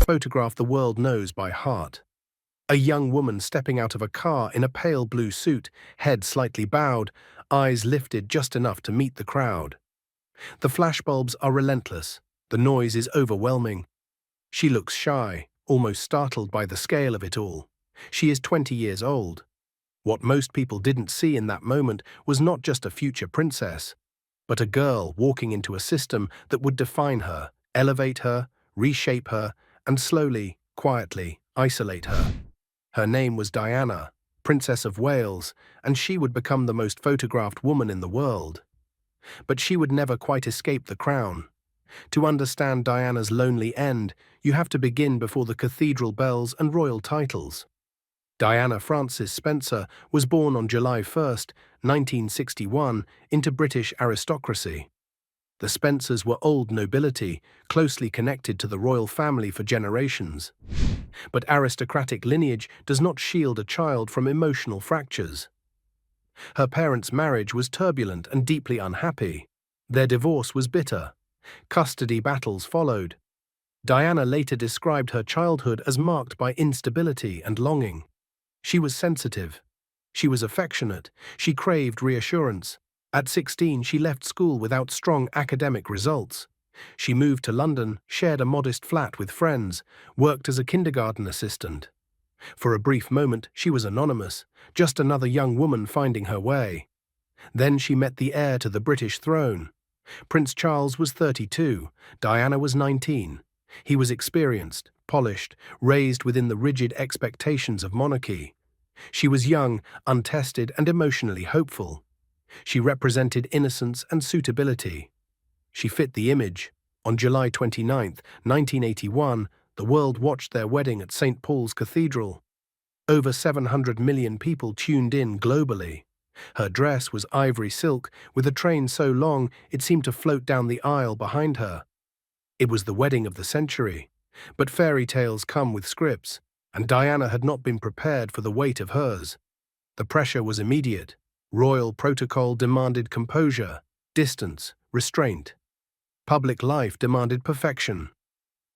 photograph the world knows by heart. A young woman stepping out of a car in a pale blue suit, head slightly bowed, eyes lifted just enough to meet the crowd. The flashbulbs are relentless. The noise is overwhelming. She looks shy, almost startled by the scale of it all. She is 20 years old. What most people didn't see in that moment was not just a future princess, but a girl walking into a system that would define her, elevate her, reshape her, and slowly, quietly, isolate her. Her name was Diana, Princess of Wales, and she would become the most photographed woman in the world. But she would never quite escape the crown. To understand Diana's lonely end, you have to begin before the cathedral bells and royal titles. Diana Frances Spencer was born on July 1, 1961, into British aristocracy. The Spencers were old nobility, closely connected to the royal family for generations. But aristocratic lineage does not shield a child from emotional fractures. Her parents' marriage was turbulent and deeply unhappy. Their divorce was bitter. Custody battles followed. Diana later described her childhood as marked by instability and longing. She was sensitive. She was affectionate. She craved reassurance. At 16, she left school without strong academic results. She moved to London, shared a modest flat with friends, worked as a kindergarten assistant. For a brief moment, she was anonymous, just another young woman finding her way. Then she met the heir to the British throne. Prince Charles was 32, Diana was 19. He was experienced, polished, raised within the rigid expectations of monarchy. She was young, untested, and emotionally hopeful. She represented innocence and suitability. She fit the image. On July 29, 1981, the world watched their wedding at St. Paul's Cathedral. Over 700 million people tuned in globally. Her dress was ivory silk, with a train so long it seemed to float down the aisle behind her. It was the wedding of the century. But fairy tales come with scripts, and Diana had not been prepared for the weight of hers. The pressure was immediate. Royal protocol demanded composure, distance, restraint. Public life demanded perfection.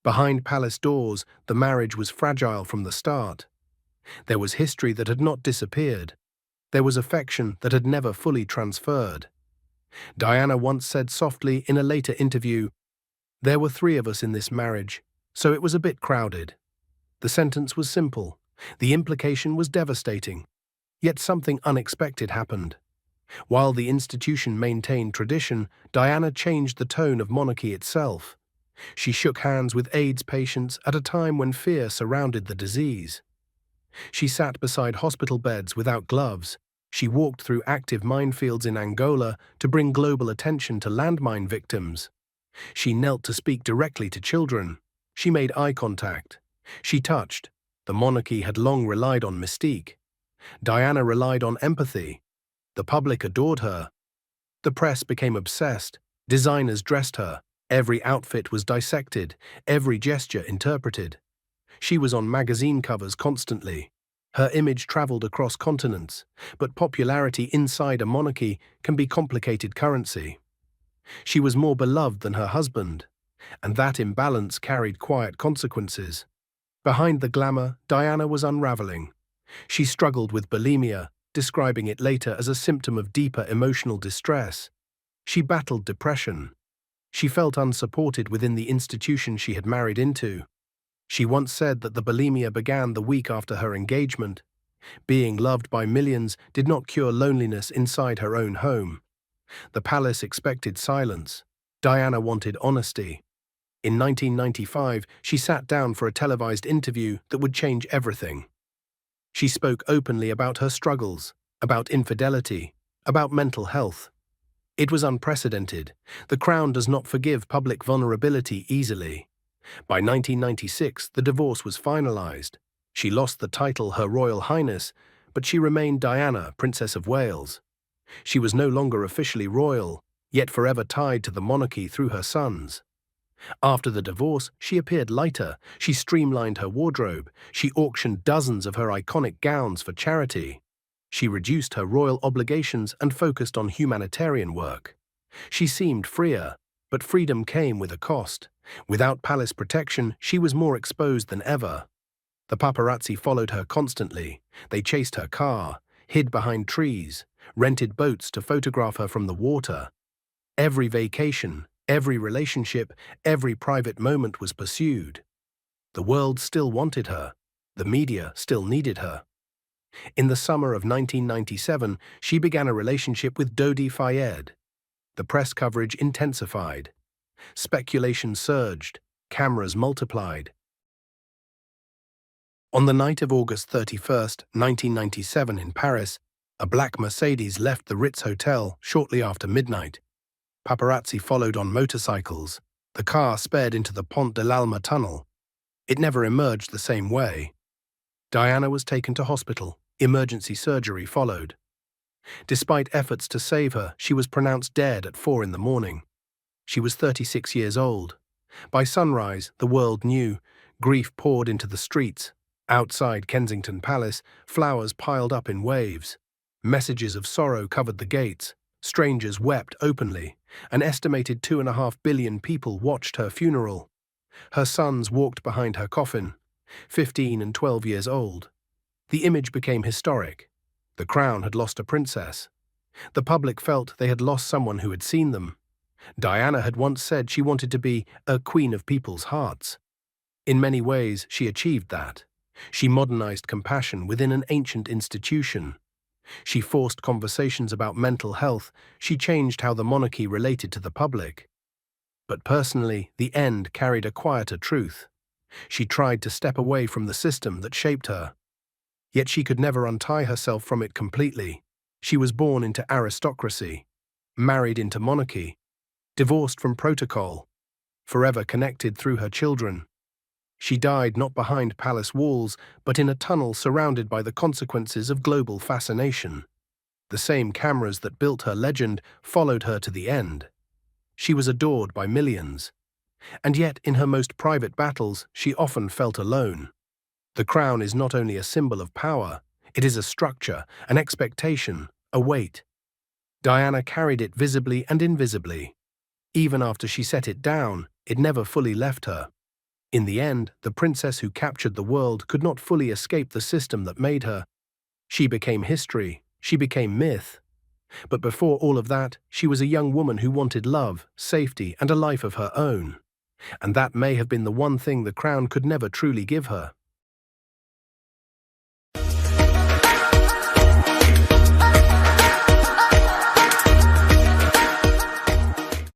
Behind palace doors, the marriage was fragile from the start. There was history that had not disappeared. There was affection that had never fully transferred. Diana once said softly in a later interview, "There were 3 of us in this marriage, so it was a bit crowded." The sentence was simple. The implication was devastating. Yet something unexpected happened. While the institution maintained tradition, Diana changed the tone of monarchy itself. She shook hands with AIDS patients at a time when fear surrounded the disease. She sat beside hospital beds without gloves. She walked through active minefields in Angola to bring global attention to landmine victims. She knelt to speak directly to children. She made eye contact. She touched. The monarchy had long relied on mystique. Diana relied on empathy. The public adored her. The press became obsessed. Designers dressed her. Every outfit was dissected, every gesture interpreted. She was on magazine covers constantly. Her image traveled across continents, but popularity inside a monarchy can be complicated currency. She was more beloved than her husband, and that imbalance carried quiet consequences. Behind the glamour, Diana was unraveling. She struggled with bulimia, describing it later as a symptom of deeper emotional distress. She battled depression. She felt unsupported within the institution she had married into. She once said that the bulimia began the week after her engagement. Being loved by millions did not cure loneliness inside her own home. The palace expected silence. Diana wanted honesty. In 1995, she sat down for a televised interview that would change everything. She spoke openly about her struggles, about infidelity, about mental health. It was unprecedented. The crown does not forgive public vulnerability easily. By 1996, the divorce was finalized. She lost the title Her Royal Highness, but she remained Diana, Princess of Wales. She was no longer officially royal, yet forever tied to the monarchy through her sons. After the divorce, she appeared lighter. She streamlined her wardrobe. She auctioned dozens of her iconic gowns for charity. She reduced her royal obligations and focused on humanitarian work. She seemed freer, But freedom came with a cost. Without palace protection, she was more exposed than ever. The paparazzi followed her constantly. They chased her car, hid behind trees, rented boats to photograph her from the water. Every vacation, every relationship, every private moment was pursued. The world still wanted her. The media still needed her. In the summer of 1997, she began a relationship with Dodi Fayed. The press coverage intensified. Speculation surged. Cameras multiplied. On the night of August 31st, 1997 in Paris, a black Mercedes left the Ritz Hotel shortly after midnight. Paparazzi followed on motorcycles. The car sped into the Pont de l'Alma tunnel. It never emerged the same way. Diana was taken to hospital. Emergency surgery followed. Despite efforts to save her, she was pronounced dead at 4 in the morning. She was 36 years old. By sunrise, the world knew. Grief poured into the streets. Outside Kensington Palace, flowers piled up in waves. Messages of sorrow covered the gates. Strangers wept openly. An estimated 2.5 billion people watched her funeral. Her sons walked behind her coffin, 15 and 12 years old. The image became historic. The crown had lost a princess. The public felt they had lost someone who had seen them. Diana had once said she wanted to be a queen of people's hearts. In many ways, she achieved that. She modernized compassion within an ancient institution. She forced conversations about mental health. She changed how the monarchy related to the public. But personally, the end carried a quieter truth. She tried to step away from the system that shaped her. Yet she could never untie herself from it completely. She was born into aristocracy, married into monarchy, divorced from protocol, forever connected through her children. She died not behind palace walls, but in a tunnel surrounded by the consequences of global fascination. The same cameras that built her legend followed her to the end. She was adored by millions. And yet, in her most private battles, she often felt alone. The crown is not only a symbol of power, it is a structure, an expectation, a weight. Diana carried it visibly and invisibly. Even after she set it down, it never fully left her. In the end, the princess who captured the world could not fully escape the system that made her. She became history, she became myth. But before all of that, she was a young woman who wanted love, safety, and a life of her own. And that may have been the one thing the crown could never truly give her.